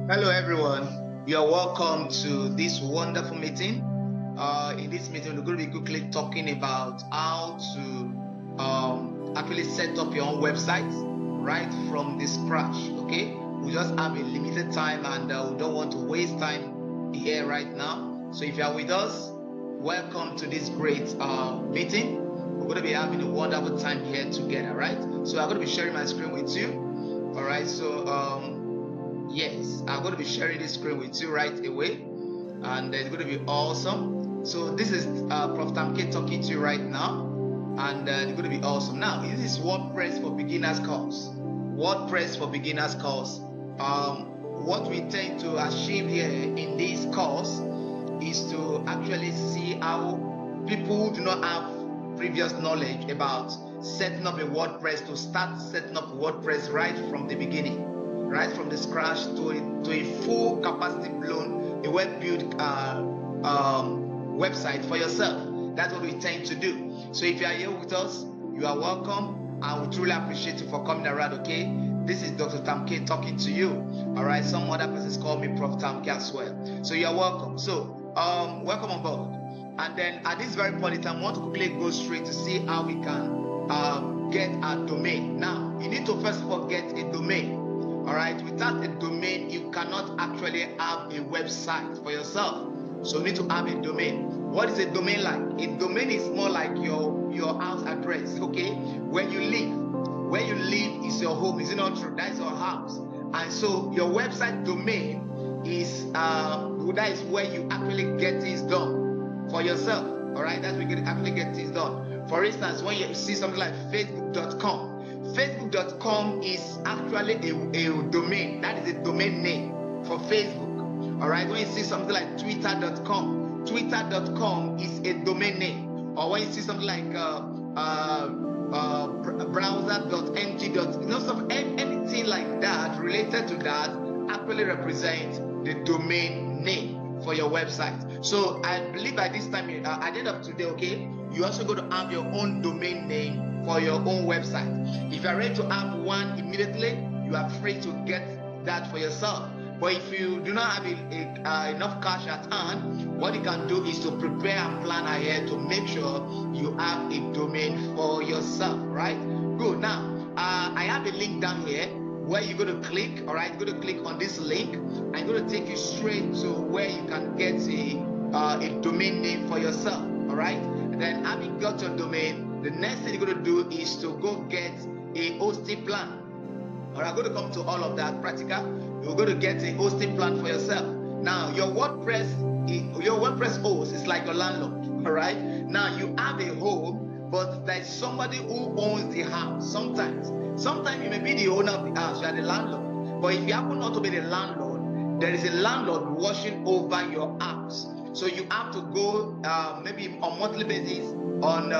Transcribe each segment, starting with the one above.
Hello, everyone. You are welcome to this wonderful meeting. In this meeting, we're going to be quickly talking about how to actually set up your own website right from the scratch. Okay, we just have a limited time, and we don't want to waste time here right now. So, if you are with us, welcome to this great meeting. We're going to be having a wonderful time here together, right? So, I'm going to be sharing my screen with you. All right. So, yes, I'm going to be sharing this screen with you right away, and it's going to be awesome. So this is Prof. Tamke talking to you right now, and it's going to be awesome. Now, this is WordPress for Beginners course. WordPress for Beginners course. What we tend to achieve here in this course is to actually see how people who do not have previous knowledge about setting up a WordPress to start setting up WordPress right from the beginning. Right from the scratch to a full capacity blown, a well-built website for yourself. That's what we tend to do. So if you are here with us, you are welcome. I would truly appreciate you for coming around. Okay, this is Dr. Tamke talking to you. All right, some other persons call me Prof. Tamke as well. So you are welcome. So welcome on board. And then at this very point in time, I want to quickly go straight to see how we can get a domain. Now, you need to first of all get a domain. All right, without a domain, you cannot actually have a website for yourself. So you need to have a domain. What is a domain like? A domain is more like your house address, okay? Where you live. Where you live is your home. Is it not true? That is your house. And so your website domain is that is where you actually get things done for yourself. All right, that's where you can actually get things done. For instance, when you see something like Facebook.com. Facebook.com is actually a domain. That is a domain name for Facebook. All right. When you see something like Twitter.com, Twitter.com is a domain name. Or when you see something like browser.ng. Anything like that related to that actually represents the domain name for your website. So I believe by this time, at the end of today, okay, you also going to have your own domain name for your own website. If you are ready to have one immediately, you are free to get that for yourself. But if you do not have enough cash at hand, what you can do is to prepare and plan ahead to make sure you have a domain for yourself, right? Good. Now, I have a link down here where you're going to click. All right, you're going to click on this link. I'm going to take you straight to where you can get a domain name for yourself. All right, and then having got your domain, the next thing you're going to do is to go get a hosting plan. All right, I'm going to come to all of that practical. You're going to get a hosting plan for yourself. Now, your WordPress host is like your landlord. All right, now you have a home, but there's somebody who owns the house. Sometimes you may be the owner of the house, you are the landlord. But if you happen not to be the landlord, there is a landlord watching over your house. So you have to go maybe on monthly basis, on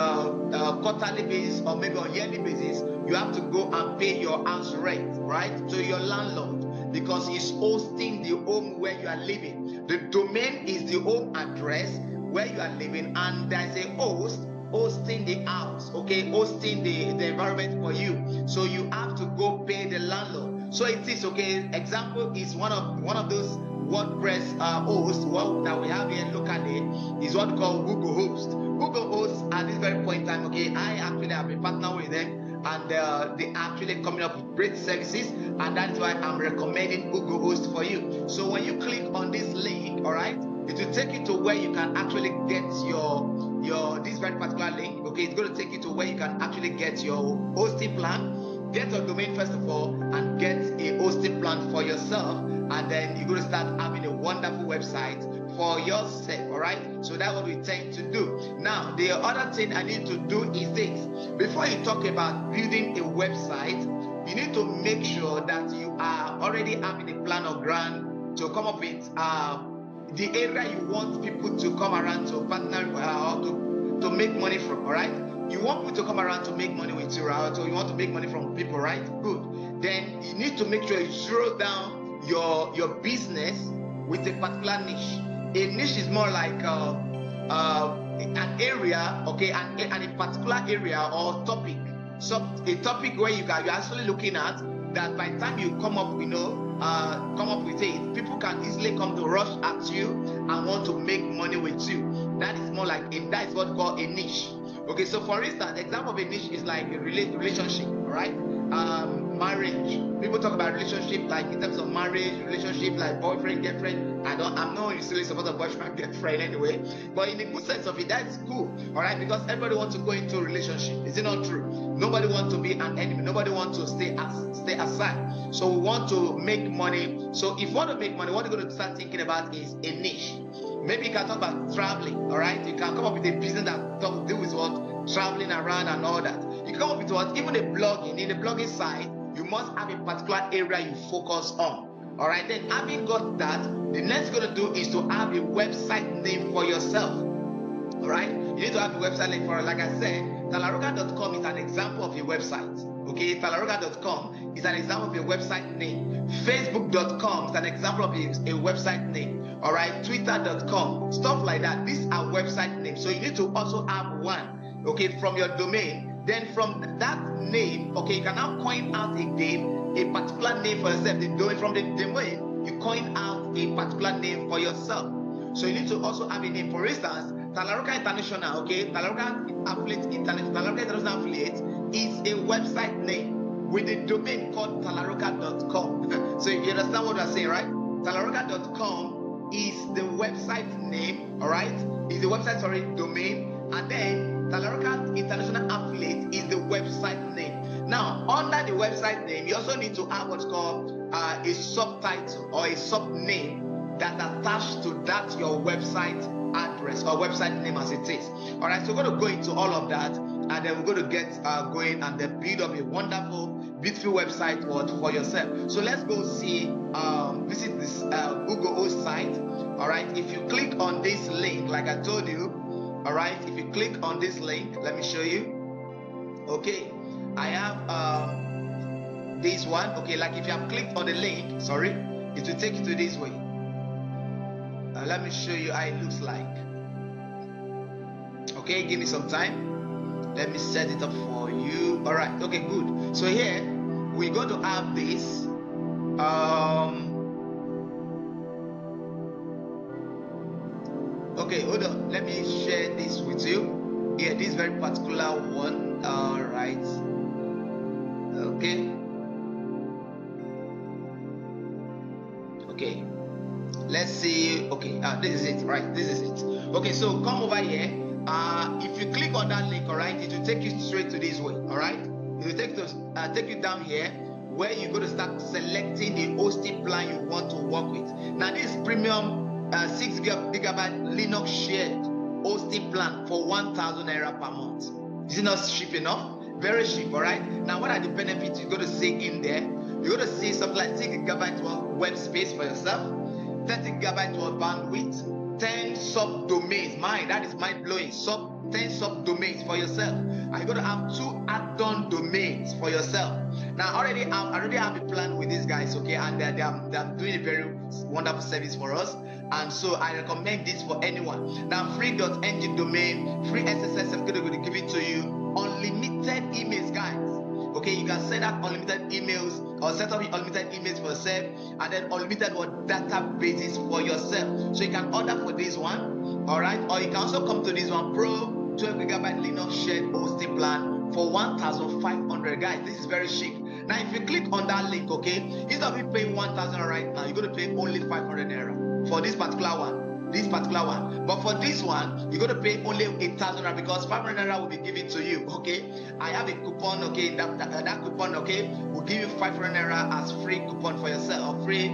quarterly basis, or maybe on yearly basis. You have to go and pay your house rent, right, to your landlord, because he's hosting the home where you are living. The domain is the home address where you are living, and there's a host hosting the house, okay, hosting the environment for you. So you have to go pay the landlord. So it is, okay, example is one of those WordPress hosts that we have here locally is what we call Google Host. Google Hosts at this very point in time, okay, I actually have a partner with them, and they actually coming up with great services, and that's why I'm recommending Google Host for you. So when you click on this link, all right, it will take you to where you can actually get your this very particular link. Okay, it's going to take you to where you can actually get your hosting plan, get your domain first of all, and get a hosting plan for yourself, and then you're going to start having a wonderful website for yourself. All right, so that's what we tend to do. Now, the other thing I need to do is this: before you talk about building a website, you need to make sure that you are already having a plan of ground to come up with the area you want people to come around to partner or to make money from. All right, you want people to come around to make money with you, right? So you want to make money from people, right? Good. Then you need to make sure you zero down your business with a particular niche. A niche is more like an area, okay, and a particular area or topic. So a topic where you're actually looking at that by the time you come up with it, people can easily come to rush at you and want to make money with you. That is more like that is what we call a niche. Okay, so for instance, example of a niche is like a relationship, all right? Marriage. People talk about relationship like in terms of marriage, relationship like boyfriend, girlfriend. I'm not necessarily support of boyfriend, girlfriend anyway, but in the good sense of it, that's cool, all right? Because everybody wants to go into a relationship. Is it not true? Nobody wants to be an enemy. Nobody wants to stay aside. So we want to make money. So if you want to make money, what you're going to start thinking about is a niche. Maybe you can talk about traveling, all right? You can come up with a business that deal with what? Traveling around and all that. You can come up with what? Even a blogging. In the blogging side, you must have a particular area you focus on. All right, then having got that, the next you're going to do is to have a website name for yourself. All right, you need to have a website name for it. Like I said, Talarokar.com is an example of a website. Okay, Talarokar.com is an example of a website name. Facebook.com is an example of a website name. All right, Twitter.com, stuff like that. These are website names. So you need to also have one, okay, from your domain. Then from that name, okay, you can now coin out a particular name for yourself. From the domain, you coin out a particular name for yourself. So you need to also have a name. For instance, Talarokar International, okay, Talarokar Affiliate International, Talarokar International Affiliate is a website name with a domain called Talarokar.com. So you understand what I'm saying, right? Talarokar.com is the website name, all right? Is the website, domain, and then Talarokar International Affiliate is the website name. Now, under the website name, you also need to have what's called a subtitle or a sub name that attached to that your website address or website name as it is. All right, so we're going to go into all of that, and then we're going to get going and then build up a wonderful, beautiful website for yourself. So let's go see, visit this Google host site. All right, if you click on this link, like I told you. All right, if you click on this link, let me show you. Okay, I have this one. Okay, like if you have clicked on the link, it will take you to this way. Let me show you how it looks like. Okay, give me some time. Let me set it up for you. All right, okay, good. So here we're going to have this. Okay, hold on. Let me share this with you. Yeah, this very particular one. All right. Okay. Okay. Let's see. Okay, this is it, right? This is it. Okay, so come over here. If you click on that link, all right, it will take you straight to this way. All right. It will take you down here where you're going to start selecting the hosting plan you want to work with. Now, this is premium. 6 gigabyte Linux shared hosting plan for 1,000 naira per month. Is it not cheap enough? Very cheap, all right? Now, what are the benefits you're going to see in there? You're going to see something like 6 gigabyte web space for yourself, 30 gigabyte bandwidth, 10 subdomains. That is mind-blowing. 10 subdomains for yourself. And you're going to have 2 add-on domains for yourself. Now, I already have a plan with these guys, okay? And they're doing a very wonderful service for us. And so I recommend this for anyone. Now, free.ng domain, free SSL certificate, will give it to you. Unlimited emails, guys. Okay, you can send out unlimited emails or set up unlimited emails for yourself, and then unlimited databases for yourself. So you can order for this one, all right? Or you can also come to this one, Pro 12 gigabyte Linux shared hosting plan for 1,500, guys. This is very cheap. Now, if you click on that link, okay, instead of you paying 1,000 right now, you're going to pay only 500 naira for this particular one. But for this one, you're going to pay only 8,000 naira because 500 naira will be given to you. Okay, I have a coupon. Okay, that coupon, okay, will give you 500 naira as free coupon for yourself, or free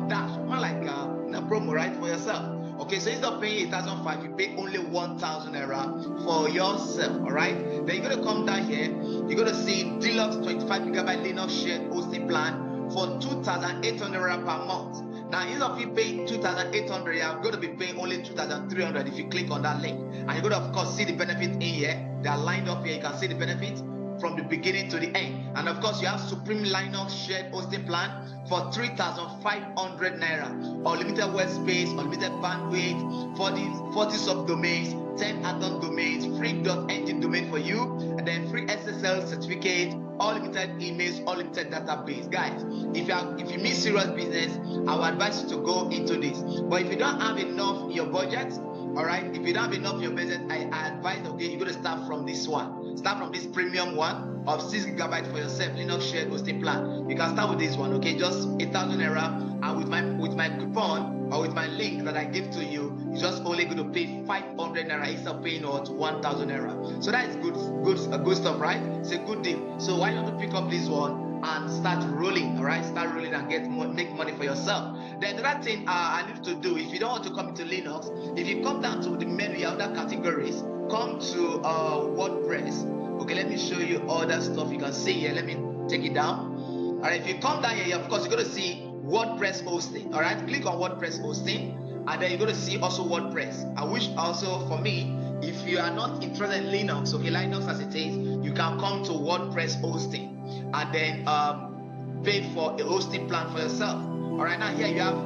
dash, more like a promo, right, for yourself. Okay, so instead of paying 8,500, you pay only 1,000 naira for yourself. All right, then you're going to come down here. You're going to see deluxe 25 gigabyte Linux shared hosting plan for 2,800 naira per month. Now, instead of you paying 2,800, you're going to be paying only 2,300 if you click on that link. And you're going to, of course, see the benefit in here. They are lined up here. You can see the benefits. from the beginning to the end. And of course, you have Supreme Linux shared hosting plan for 3,500 naira. Unlimited web space, unlimited bandwidth, 40 subdomains, 10 add-on domains, free .ng domain for you, and then free SSL certificate, unlimited emails, unlimited database. Guys, if you mean serious business, I would advise you to go into this. But if you don't have enough in your budget, all right, if you don't have enough in your budget, I advise, okay, you're going to start from this one. Start from this premium one of 6 GB for yourself, Linux shared hosting plan. You can start with this one, okay, just 8,000 naira, and with my coupon or with my link that I give to you, you're just only going to pay 500 naira instead of paying out 1,000 naira. So that is good stuff, right? It's a good deal. So why don't you pick up this one and start rolling, all right? Start rolling and make money for yourself. Then another thing I need to do, if you don't want to come into Linux, if you come down to the menu, other categories, come to WordPress. Okay, let me show you all that stuff you can see here. Let me take it down. All right, if you come down here, of course, you're going to see WordPress hosting. All right, click on WordPress hosting, and then you're going to see also WordPress. I wish also for me, if you are not interested in Linux, okay, Linux as it is, you can come to WordPress hosting and then pay for a hosting plan for yourself. All right, now here you have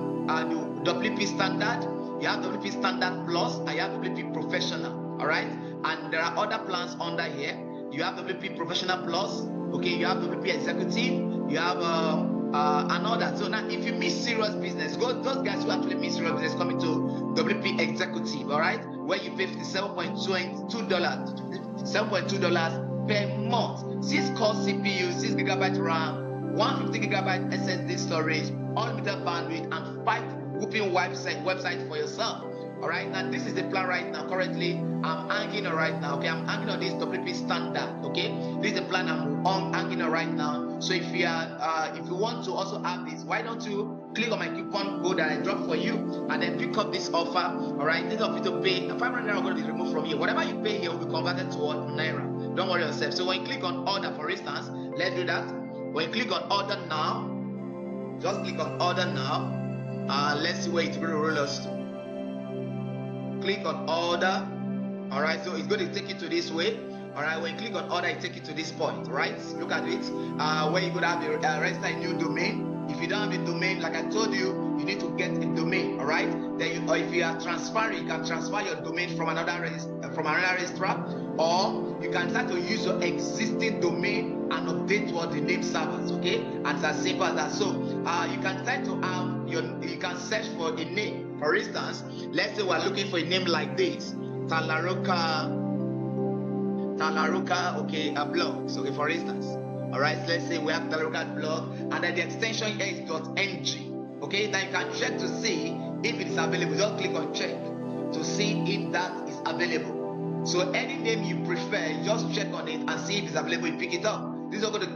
the WP Standard, you have WP Standard Plus, and you have WP Professional. All right, and there are other plans under here. You have WP Professional Plus, okay, you have WP Executive, you have another. So now if you miss serious business, those guys who actually miss serious business coming to WP Executive, all right, where you pay $7.2 per month, 6 core CPU, 6 GB RAM, 150 GB SSD storage, unlimited bandwidth, and 5 whooping website for yourself. All right, now this is the plan right now. Currently, I'm hanging on right now. Okay, I'm hanging on this WP Standard. Okay, this is the plan I'm hanging on right now. So if you want to also have this, why don't you click on my coupon code that I dropped for you, and then pick up this offer. All right, this of you to pay 500 naira going to be removed from here. Whatever you pay here will be converted to naira. Don't worry yourself. So when you click on order, for instance, let's do that. When you click on order now, just click on order now. Let's see where it's going to roll us to. Click on order. All right, so it's going to take you to this way. All right, when you click on order, it takes you to this point. Right, look at it. Where you could have the register a new domain. If you don't have a domain, like I told you, you need to get a domain. All right, then or if you are transferring, you can transfer your domain from another registrar, or you can start to use your existing domain and update what the name servers. Okay, and it's as simple as that. So you can start to have you can search for a name. For instance, let's say we're looking for a name like this, Talarokar, okay, a blog. So, okay, for instance, all right, so let's say we have Talarokar blog, and then the extension here is .ng. Okay, now you can check to see if it is available. Just click on check to see if that is available. So any name you prefer, just check on it and see if it's available. You pick it up. This is going to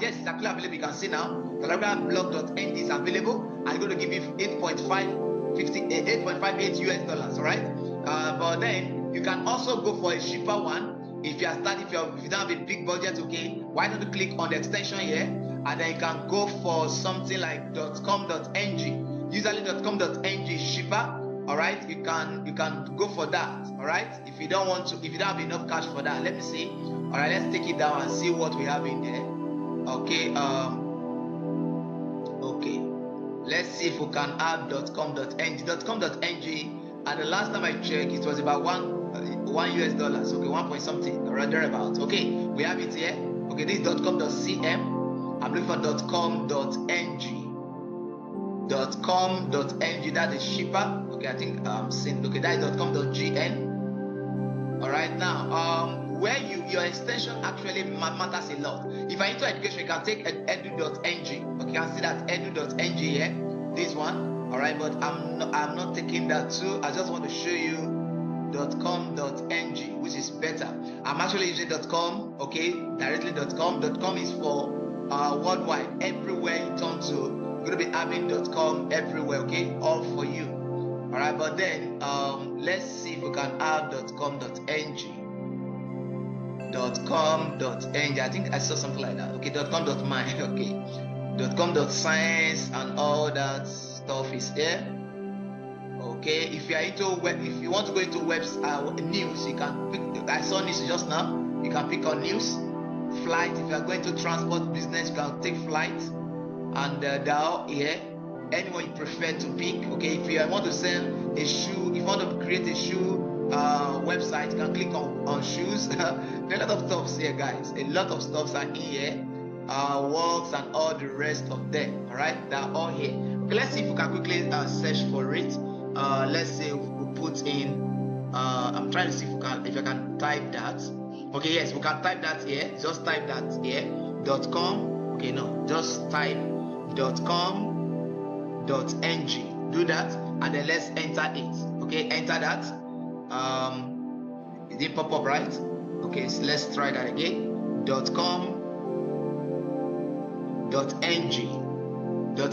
yes, it's actually available. You can see now Talarokar blog.ng is available, and it's going to give you 8.58 US dollars. All right, but then you can also go for a cheaper one. If you don't have a big budget, okay, why don't you click on the extension here, and then you can go for something like .com.ng. Usually .com.ng is cheaper. All right, you can go for that. All right, if you don't have enough cash for that, let me see. All right, let's take it down and see what we have in there. Okay, okay, let's see if we can add .com.ng. .com.ng, and the last time I checked, it was about $1 US dollars. Okay, 1 point something, or thereabouts. Okay, we have it here. Okay, this is .com.cm. I'm looking for .com.ng. .com.ng, that is cheaper. Okay, I think I'm seeing. Okay, that is .com.gn. All right, now where your extension actually matters a lot. If I into education, you can take edu.ng. Okay, you can see that edu.ng here, this one. All right, but I'm not taking that too. I just want to show you .com.ng, which is better. I'm actually using .com. Okay, directly .com. .com is for worldwide. Everywhere you turn to, you're going to be having .com everywhere. Okay, all for you. All right, but then let's see if we can have .com.ng. .com.ng. I think I saw something like that. Okay, .com.my. Okay, .com.science and all that stuff is here. Okay, if you are into if you want to go into news, you can pick. I saw news just now. You can pick on news. flight. If you are going to transport business, you can take flight, and they're all here. Anyone you prefer to pick. Okay, if you want to sell a shoe, if you want to create a shoe website, you can click on shoes. There are a lot of stuffs here, guys. A lot of stuffs are in here. Works and all the rest of them. All right, they're all here. Okay, let's see if we can quickly search for it. Let's say we put in. I'm trying to see if I can type that. Okay, yes, we can type that here. Just type that here. .com. Okay, no, just type .com.ng. Do that, and then let's enter it. Okay, enter that. It did pop up, right? Okay, so let's try that again. .com.ng.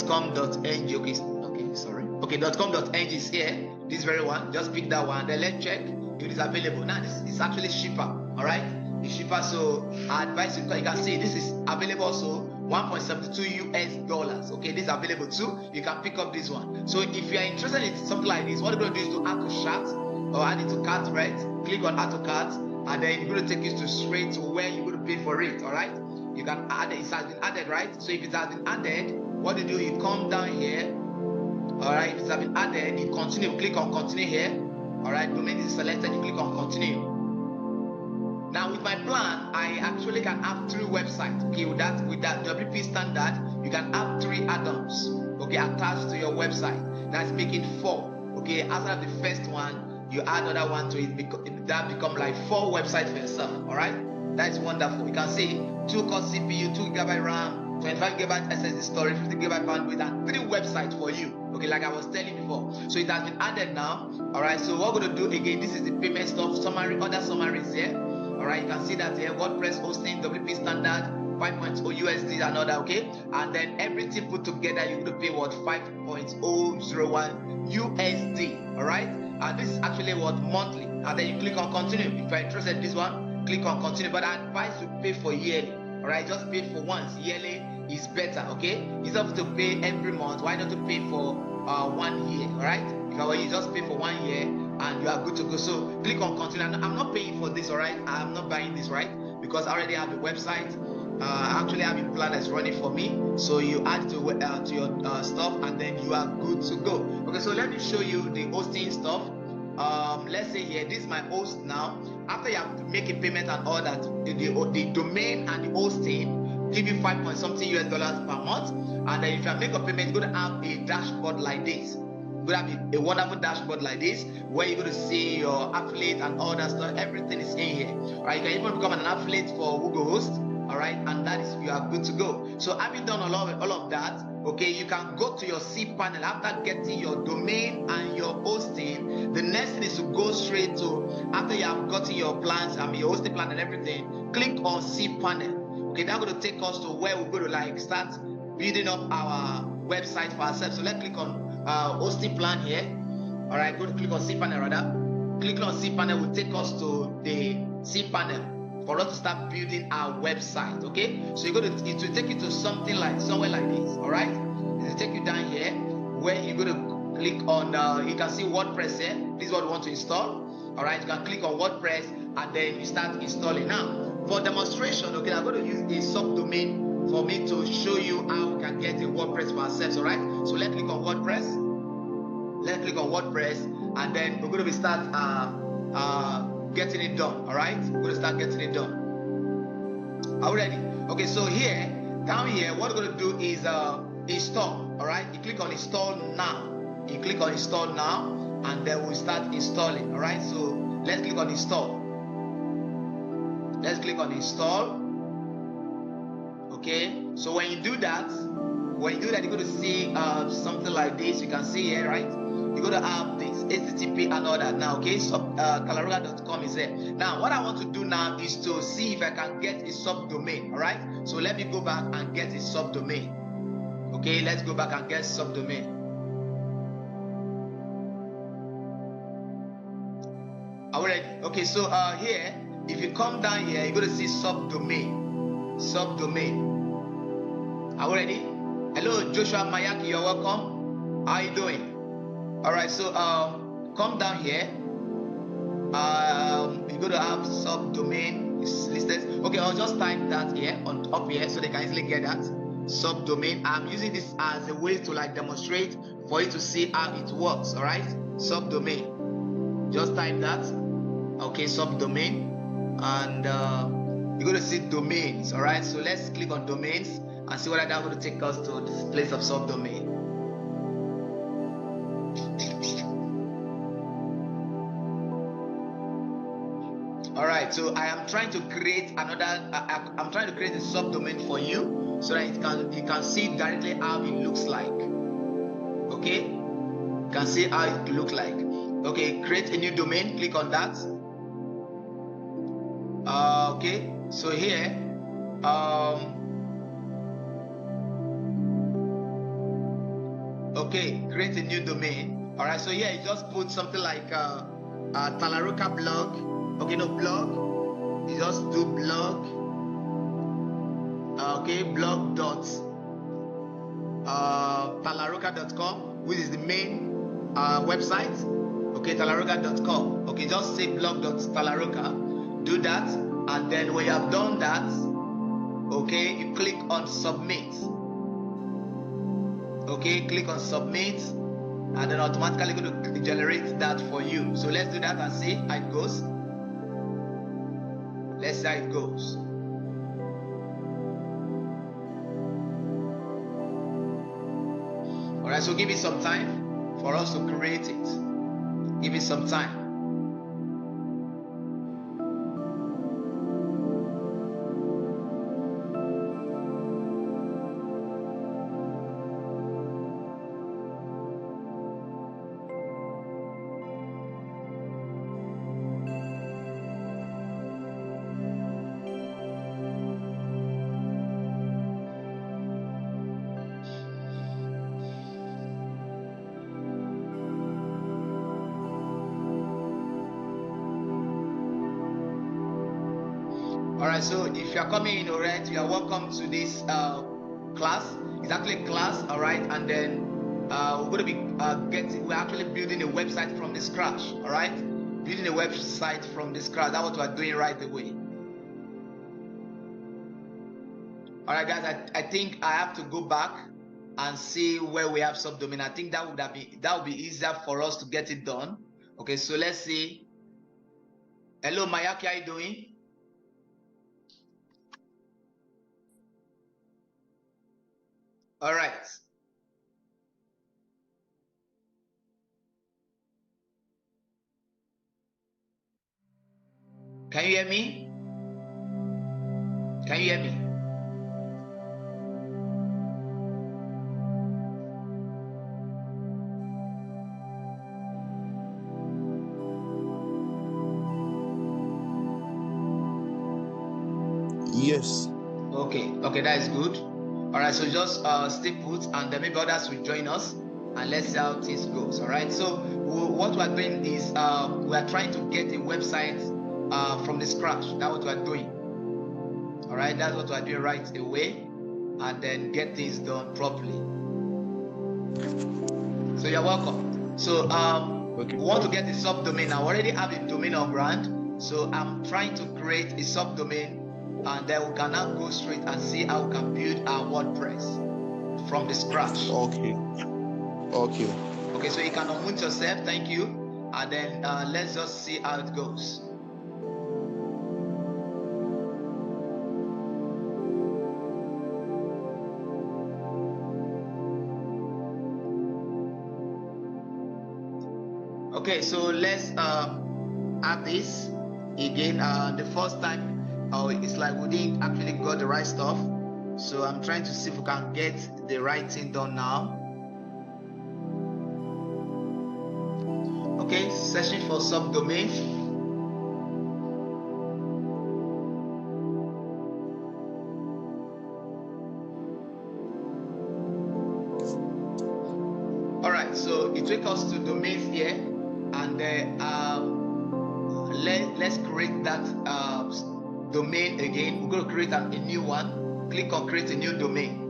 .com.ng. Okay, sorry. Okay, .com.ng is here. This very one. Just pick that one. Then let's check if it is available. Now this is actually cheaper. All right, it's cheaper. So I advise you. You can see this is available also. $1.72. Okay, this is available too. You can pick up this one. So if you are interested in something like this, what you're going to do is to add to chat or add it to cart, right? Click on add to cart, and then it's going to take you straight to where you're going to pay for it. All right, you can add it. It has been added, right? So if it has been added, what you do, you come down here. All right, if it has been added, you continue. Click on continue here. All right, domain is selected. You click on continue. Now with my plan, I actually can have 3 websites. Okay, with that WP standard, you can have 3 add-ons. Okay, attached to your website. That's making 4. Okay, after the first one, you add another one to it. That become like 4 websites for yourself. All right, that's wonderful. You can see 2 core CPU, 2 GB RAM, 25 GB SSD storage, 50 GB bandwidth, and 3 websites for you. Okay, like I was telling you before. So it has been added now. All right, so what we're going to do again, this is the payment stuff, summary, other summaries here. All right, you can see that here, WordPress hosting, WP standard, 5.0 USD and all that, okay? And then everything put together, you're going to pay what? 5.001 USD, all right? And this is actually what? Monthly. And then you click on continue. If you're interested in this one, click on continue. But I advise you pay for yearly, all right? Just pay for once. Yearly is better, okay? Instead of to pay every month, why not to pay for 1 year, all right? If I were you, just pay for 1 year and you are good to go. So click on continue. I'm not paying for this, all right? I'm not buying this, right? Because I already have a website. I actually have a plan that's running for me. So you add to your stuff, and then you are good to go. Okay, so let me show you the hosting stuff. Let's say here, this is my host now. After you have to make a payment and all that, the domain and the hosting give you 5 point something US dollars per month. And then if you make a payment, you're going to have a dashboard like this. You're going to have a wonderful dashboard like this, where you're going to see your affiliate and all that stuff. Everything is in here. Right? You can even become an affiliate for Google Host. All right, and that is, you are good to go. So having done all of that, okay, you can go to your cPanel after getting your domain and your hosting. The next thing is to go straight to, after you have gotten your plans, your hosting plan and everything, click on cPanel. Okay, that's going to take us to where we're going to like start building up our website for ourselves. So let's click on hosting plan here. All right, go to click on cPanel rather. Click on cPanel will take us to the cPanel for us to start building our website. Okay, so it will take you to somewhere like this. All right, it will take you down here where you're going to click on. You can see WordPress here. This is what we want to install. All right, you can click on WordPress and then you start installing. Now for demonstration, okay, I'm going to use a subdomain for me to show you how we can get a WordPress for ourselves. All right, so let's click on WordPress. Let's click on WordPress, and then we're going to start getting it done. All right, we're going to start getting it done. Are we ready? Okay, so here, down here, what we're going to do is install. All right, you click on install now. You click on install now, and then we'll start installing. All right, so let's click on install. Let's click on install. Okay, so when you do that, you're going to see something like this. You can see here, right? You're going to have this HTTP and all that now. Okay, so Talarokar.com is there. Now, what I want to do now is to see if I can get a subdomain. All right, so let me go back and get a subdomain. Okay, let's go back and get subdomain. Are we ready? Okay, so here, if you come down here, you're going to see subdomain. Subdomain. Are we ready? Hello, Joshua Mayaki, you're welcome. How are you doing? All right, so come down here. You're going to have subdomain. It's listed. Okay, I'll just type that here on top here so they can easily get that. Subdomain. I'm using this as a way to like demonstrate for you to see how it works. All right, subdomain. Just type that. Okay, subdomain, and you're going to see domains. All right, so let's click on domains and see whether that's going to take us to this place of subdomain. All right, so I am trying to create another. I'm trying to create a subdomain for you so that you can see directly how it looks like. Okay, you can see how it looks like. Okay, create a new domain. Click on that. Okay, so here, okay, create a new domain. All right, so here you just put something like Talarokar blog. Okay, no, blog. You just do blog. Okay, blog.talarokar.com, which is the main website. Okay, talarokar.com. Okay, just say blog.talarokar. Do that, and then when you have done that, okay, you click on submit. Okay, click on submit, and then automatically going to generate that for you. So let's do that and see how it goes. Let's see how it goes. All right, so give it some time for us to create it. Give it some time. Alright, so if you are coming in already, you are welcome to this class. It's actually a class, alright, and then we're going to be we're actually building a website from the scratch, alright? Building a website from the scratch. That's what we're doing right away. Alright guys, I think I have to go back and see where we have subdomain. I think that would be easier for us to get it done. Okay, so let's see. Hello Mayaki, how are you doing? All right. Can you hear me? Can you hear me? Yes. Okay, that is good. All right, so just stay put, and then maybe others will join us, and let's see how things goes. All right, so what we're doing is we are trying to get a website from the scratch. That's what we're doing. All right, that's what we're doing right away, and then get things done properly. So you're welcome. So okay. We want to get a subdomain. I already have a domain or brand, so I'm trying to create a subdomain, and then we can now go straight and see how we can build our WordPress from the scratch. Okay, so you can unmute yourself. Thank you, and then let's just see how it goes. Okay, so let's add this again. The first time it's like we didn't actually got the right stuff, so I'm trying to see if we can get the right thing done now. Okay, searching for subdomain. All right, so it took us to domains here, and let's create that domain again. We're going to create a new one. Click on create a new domain.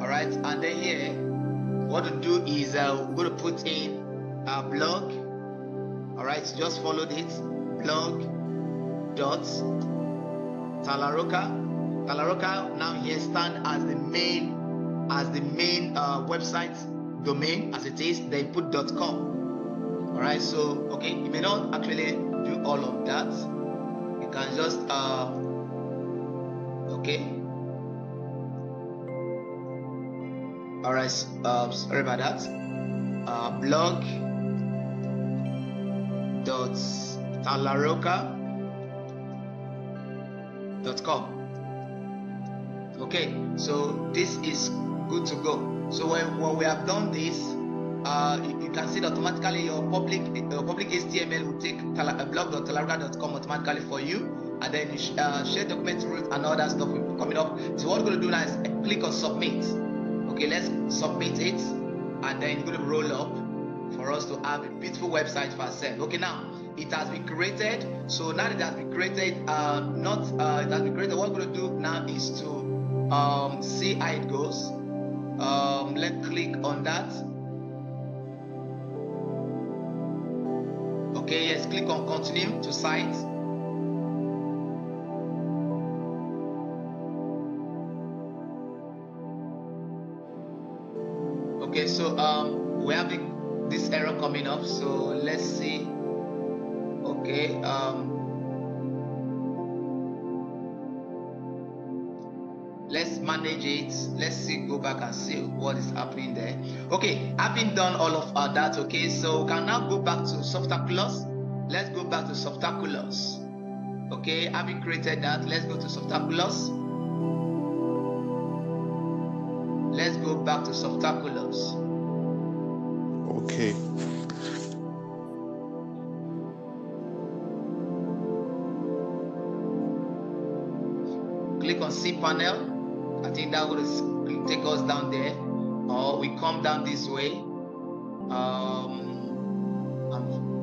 All right, and then here what to do is we're going to put in a blog. All right, so just follow this blog. dot Talarokar. Talarokar now here stand as the main website domain as it is. Then put .com. All right. So okay, you may not actually do all of that. You can just okay. All right. Sorry about that. Blog dot Talarokar.com. Okay, so this is good to go. So when we have done this, you can see that automatically your public HTML will take blog.talarokar.com automatically for you, and then you share document root and all that stuff will be coming up. So what we're going to do now is click on submit. Okay, let's submit it, and then it's going to roll up for us to have a beautiful website for ourselves. Okay, now it has been created. So now that it has been created, it has been created. What we're going to do now is to see how it goes. Let's click on that. Okay, yes, click on continue to site. Okay, so we're having this error coming up, so let's see. Okay, let's manage it. Let's see, go back and see what is happening there. Okay, having done all of that, okay, so we can now go back to Softaculous. Let's go back to Softaculous. Okay, having created that, let's go to Softaculous. Let's go back to Softaculous. Okay. Click on cPanel. I think that will take us down there, or we come down this way.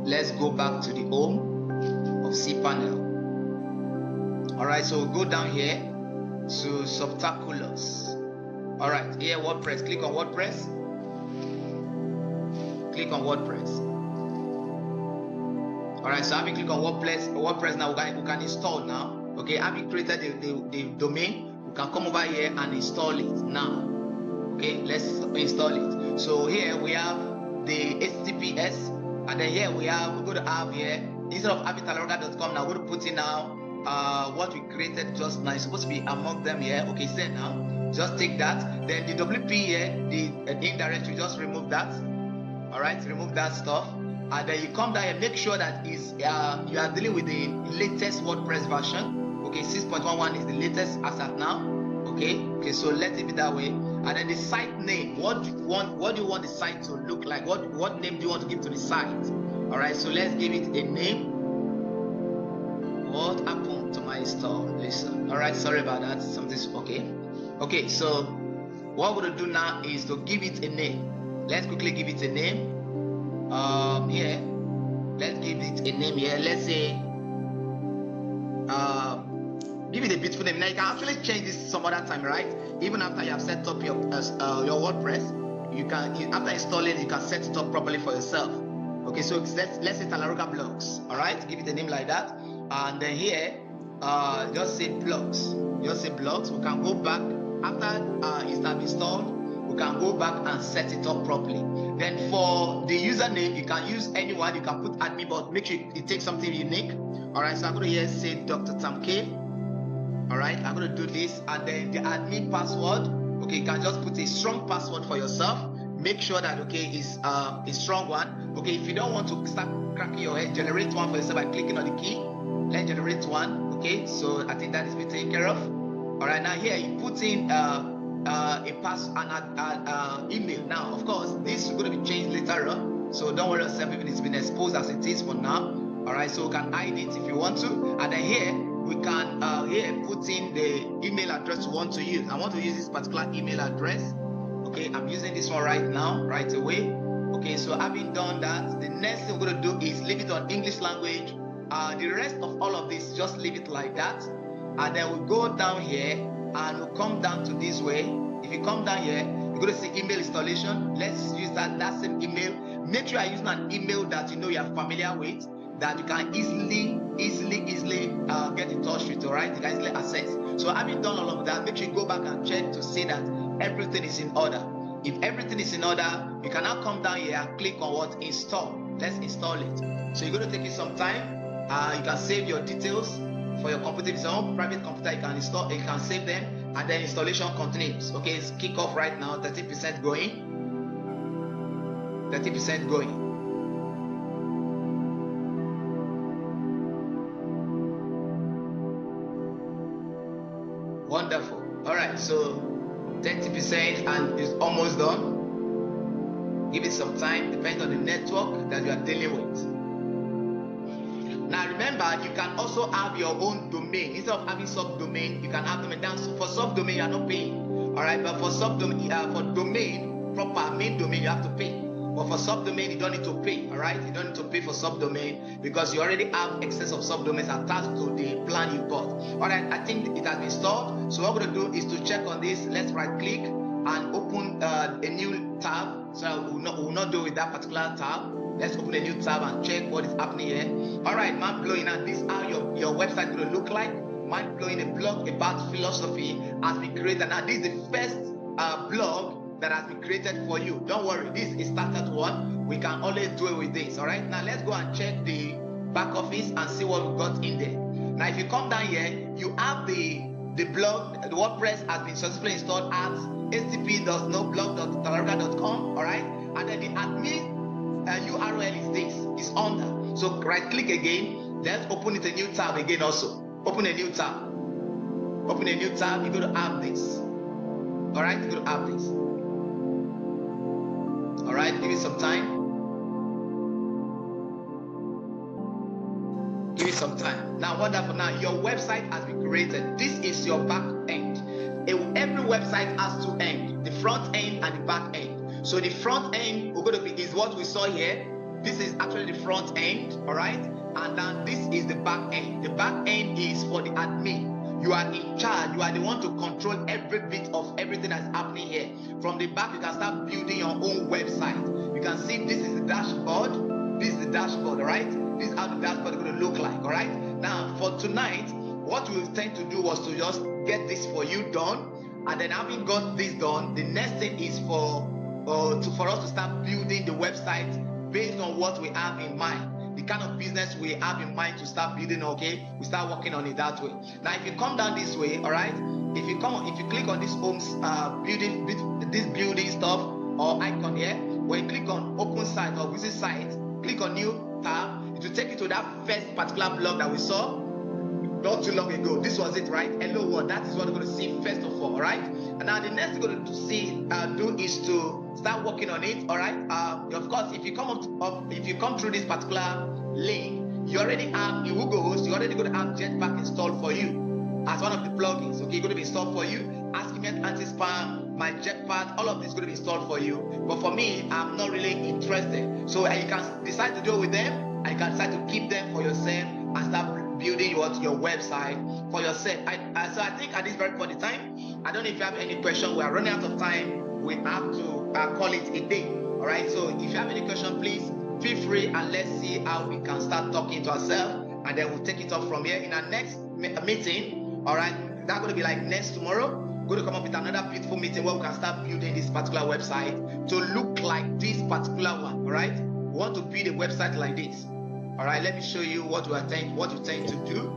Let's go back to the home of cPanel. All right, so we'll go down here to Softaculous. All right, here WordPress. Click on WordPress. Click on WordPress. All right, so having clicked on WordPress now, we can install now. Okay, having created the domain, we can come over here and install it now. Okay, let's install it. So here we have the HTTPS, and then here we're going to have here, instead of having Talarokar.com, now we're going to put in now what we created just now. It's supposed to be among them here. Okay, so now just take that. Then the WP here, the indirect, you just remove that. All right, remove that stuff. And then you come down and make sure that you are dealing with the latest WordPress version. Okay, 6.11 is the latest as of now. Okay, so let it be that way. And then the site name, what do you want the site to look like? What name do you want to give to the site? All right, so let's give it a name. What happened to my install? Listen. All right, sorry about that. Something's okay. Okay, so what we're going to do now is to give it a name. Let's quickly give it a name. Here, let's give it a name here. Let's say, give it a beautiful name. Now you can actually change this some other time, right? Even after you have set up your WordPress, you can, after installing, you can set it up properly for yourself. Okay, so let's say Talarokar Blogs. All right, give it a name like that, and then here, just say blogs. Just say blogs. We can go back after it's installed. We can go back and set it up properly. Then for the username, you can use anyone. You can put admin, but make sure it takes something unique. All right, so I'm going to here say Dr. Tam K. All right, I'm going to do this, and then the admin password. Okay, you can just put a strong password for yourself. Make sure that is a strong one. Okay, if you don't want to start cracking your head, generate one for yourself by clicking on the key. Let's generate one. Okay, so I think that is been taken care of. All right, now here you put in a email. Now, of course, this is going to be changed later on, so don't worry yourself if it's been exposed as it is for now. All right, so we can hide it if you want to, and then here we can here put in the email address you want to use. I want to use this particular email address. Okay, I'm using this one right now, right away. Okay, so having done that, the next thing we're going to do is leave it on English language. The rest of all of this, just leave it like that, and then we'll go down here and we'll come down to this way. If you come down here, you're going to see email installation. Let's use that same email. Make sure you're using an email that you know you're familiar with. that you can easily get in touch with, all right? You can easily access. So having done all of that, make sure you go back and check to see that everything is in order. If everything is in order, you can now come down here and click on what? Install. Let's install it. So you're going to take you some time. You can save your details for your computer. If it's your own private computer, you can install, you can save them, and then installation continues. Okay, it's kick off right now. 30% going. 30% going. Wonderful. All right, so 30% and it's almost done. Give it some time, depending on the network that you are dealing with. Now remember, you can also have your own domain. Instead of having subdomain, you can have domain. Now, for subdomain, you are not paying. All right, but for subdomain, for domain proper main domain, you have to pay. But for subdomain, you don't need to pay. All right, you don't need to pay for subdomain because you already have excess of subdomains attached to the plan you bought. All right, I think it has been installed. So what we're going to do is to check on this. Let's right click and open a new tab. So we'll not do with that particular tab. Let's open a new tab and check what is happening here. All right, mind blowing. Now this is how your website going to look like. Mind blowing. A blog about philosophy has been created. Now this is the first blog that has been created for you. Don't worry, this is started one. We can always do it with this. All right, now let's go and check the back office and see what we got in there. Now if you come down here, you have the blog. The WordPress has been successfully installed at http://blog.talarokar.com. all right, and then the admin URL is this, is under. So right click again. Let's open it a new tab again also. Open a new tab. Open a new tab. You're going to have this. All right, you're going to have this. All right, give it some time. Give it some time. Now, wonderful. Now, your website has been created. This is your back end. Every website has two ends, the front end and the back end. So the front end is what we saw here. This is actually the front end, all right? And then this is the back end. The back end is for the admin. You are in charge. You are the one to control every bit of everything that's happening here. From the back, you can start building your own website. You can see this is the dashboard. This is the dashboard, all right? This is how the dashboard is going to look like, all right? Now, for tonight, what we intend to do was to just get this for you done. And then having got this done, the next thing is for us to start building the website based on what we have in mind. The kind of business we have in mind to start building, okay? We start working on it that way. Now, if you come down this way, all right? If you click on this home building stuff or icon here, when you click on open site or visit site, click on new tab. It will take you to that first particular blog that we saw not too long ago. This was it, right? Hello world. That is what we're going to see first of all right? And now the next thing we're going to see do is to start working on it, all right? Of course, if you come through this particular link, you already have in Google Host, you're already going to have Jetpack installed for you as one of the plugins. Okay, going to be installed for you. Askiment, anti-spam, my Jetpack, all of this is going to be installed for you. But for me, I'm not really interested. So you can decide to do it with them, and you can decide to keep them for yourself and start building your website for yourself. So I think at this very point in time, I don't know if you have any question. We are running out of time. We have to call it a day. All right. So if you have any question, please feel free and let's see how we can start talking to ourselves, and then we'll take it off from here in our next meeting. All right. That's going to be like next tomorrow. We're going to come up with another beautiful meeting where we can start building this particular website to look like this particular one. All right. We want to build a website like this. All right, let me show you what we tend to do.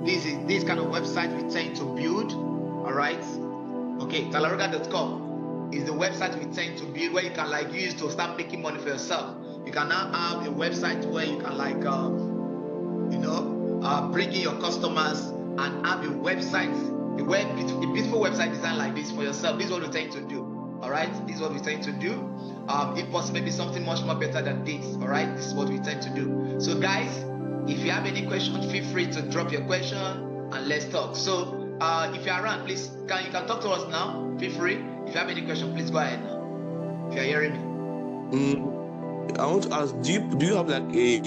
This is this kind of website we tend to build. All right. Okay, Talarokar.com is the website we tend to build where you can use to start making money for yourself. You can now have a website where you can bring in your customers and have a website, a beautiful website design like this for yourself. This is what we tend to do. All right, this is what we tend to do. If possible, maybe something much more better than this. All right, this is what we tend to do. So guys, if you have any questions, feel free to drop your question and let's talk. So if you're around, please you can talk to us now. Feel free. If you have any question, please go ahead now. If you're hearing me. I want to ask, do you have like a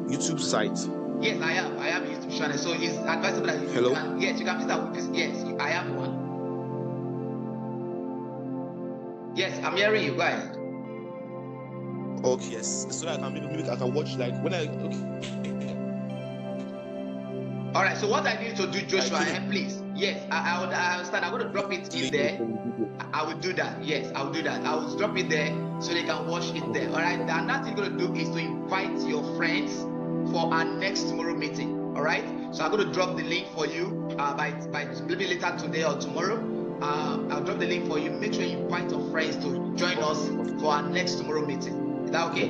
YouTube site? Yes, I have a YouTube channel. So it's advisable that you can visit with this. Yes, I have one. Yes, I'm hearing you. Go ahead. Okay, yes. So I can maybe I can watch like when I All right. So what I need to do, Joshua, finish please. Yes, I understand. I'm going to drop it in there. from the video. I will do that. Yes, I will do that. I will drop it there so they can watch it there. All right. The another thing you're going to do is to invite your friends for our next tomorrow meeting. All right. So I'm going to drop the link for you by maybe later today or tomorrow. I'll drop the link for you. Make sure you invite your friends to join us for our next tomorrow meeting. Is that okay?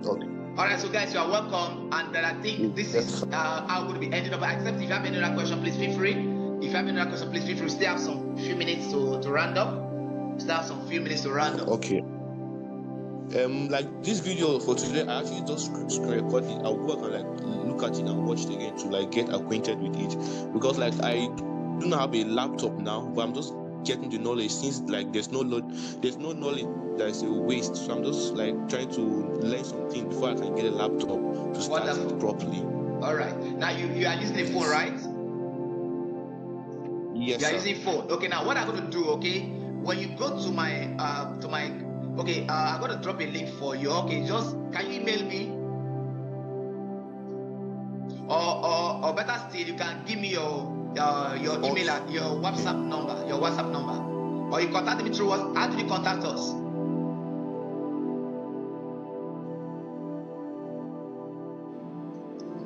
Okay. All right, so guys, you are welcome, and I think this is how I'm going to be ending up. Except if you have any other question, please feel free. If you have any other question, please feel free. We still have some few minutes to round up. Still have some few minutes to round up. Okay. Like this video for today, I actually just screen record it. I'll go back and like look at it and watch it again to like get acquainted with it, because like I do not have a laptop now, but I'm just getting the knowledge since like there's no knowledge that's a waste. So I'm just like trying to learn something before I can get a laptop to start it properly. All right. Now you are using a phone, right? Yes. You are using phone. Okay. Now what I'm going to do, okay, when you go to my okay, I'm going to drop a link for you. Okay, just can you email me? Or better still, you can give me your email and your WhatsApp number, or you contact me through what? How do you contact us?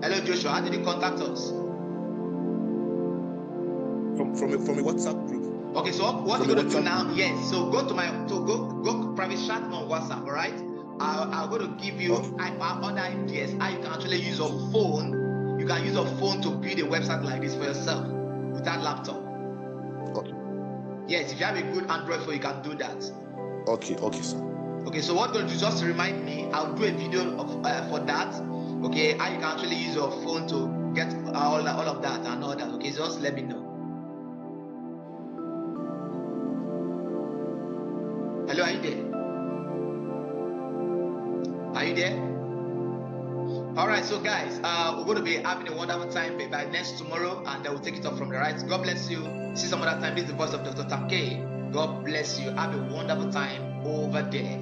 Hello Joshua, how did you contact us? From a WhatsApp group. Okay, so what you're going to do now? Yes, so go to go private chat on WhatsApp. All right, I'm going to give you other ideas how you can actually use your phone. You can use your phone to build a website like this for yourself without laptop. Okay. Yes, if you have a good Android phone, you can do that. Okay, sir. Okay, so what I'm going to do, just to remind me, I'll do a video for that. Okay, how you can actually use your phone to get all of that and all that. Okay, just let me know. Hello, are you there? Are you there? All right, so guys, we're going to be having a wonderful time by next tomorrow, and then we'll take it up from the right. God bless you. See you some other time. This is the voice of Dr. Tamke. God bless you. Have a wonderful time over there.